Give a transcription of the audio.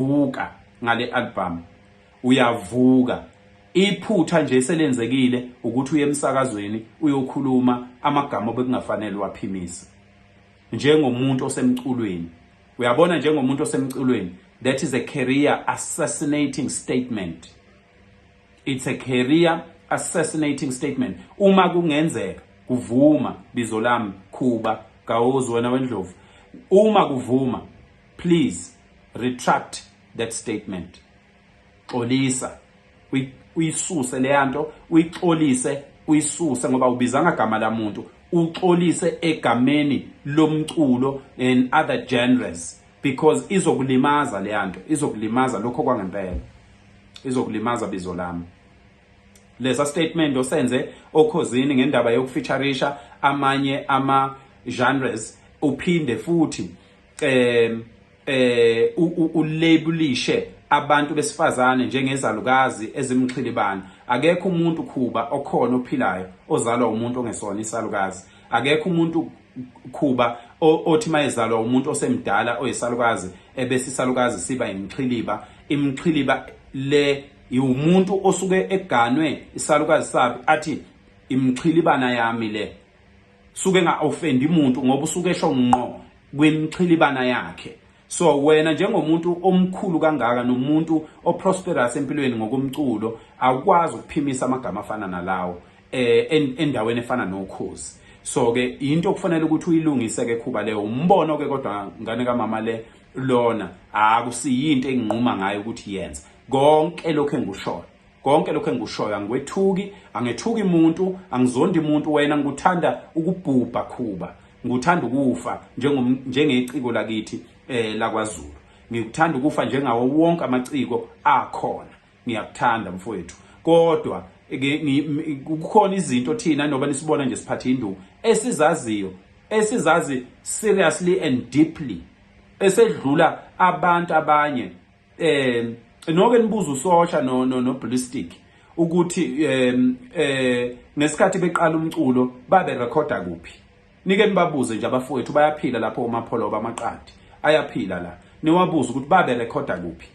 uyavuka ngale album, uyavuka. Iphutha nje selenzekile ukuthi uye emsakazweni uyokhuluma amagama obekungafanele waphimise njengomuntu osemculweni. Uyabona, njengomuntu osemculweni, that is a career assassinating statement. It's a career assassinating statement. Uma kungenzeka kuvuma, bizo lami Khuba Gawozi wena wendlovu, uma kuvuma, please retract that statement. Xolisa, uyisuse leyanto, uyixolise, uyisuse ngoba ubizanga gama lamuntu, uxolise egameni lomculo and other genres, because izokulimaza leyanto, izokulimaza lokho kwangempela, izokulimaza bizo lami. Lesa statement osenze okhosini ngendaba yokufeatureisha amanye ama genres, uphinde futhi ulabelishe abantu besifazane njengezalukazi ezimxhilibana. Akekho umuntu Khuba okhona ophilayo ozalwa umuntu ongesona isalukazi. Akekho umuntu Khuba othi mayezalwa umuntu osemdala oyisalukazi ebese isalukazi siba imxhiliba. Imxhiliba le umuntu osuke eganwe isalukazi sabe athi imxhilibana yami le, suke nga offend umuntu ngoba usuke esho ngqo kwemxhilibana yakhe. So wena njengomuntu omkhulu kangaka nomuntu oprosperous empilweni ngokomculo, awukwazi ukuphimisa amagama afana nalawo endaweni efana noKhosi. So ke into okufanele ukuthi uyilungise ke Khuba leyo umbono ke, kodwa ngane kaMama le lona akusiyinto enginquma ngayo ukuthi yenze. Konke lokho engikushoyo, konke lokho engikushoyo, angwethuki, angethuki umuntu, angizondi umuntu. Wena ngikuthanda ukubhubha Khuba, ngikuthanda ukufa njengeciko lakithi laKwaZulu. Ngikuthanda ukufa njengawo wonke amaciko akhona. Ngiyakuthanda mfowethu, kodwa kukhona izinto thina noba nisibona nje siphathe induku esizaziyo, esizazi seriously and deeply, esedlula abantu abanye. Noke nibuza uSosha no Ballistic ukuthi nesikhathi beqala umculo babe recorda kuphi. Nike nibabuze nje abafowethu bayaphila lapho uMapholo bamaqadi ayaphila la. Niwabuza ukuthi babe recorda kuphi.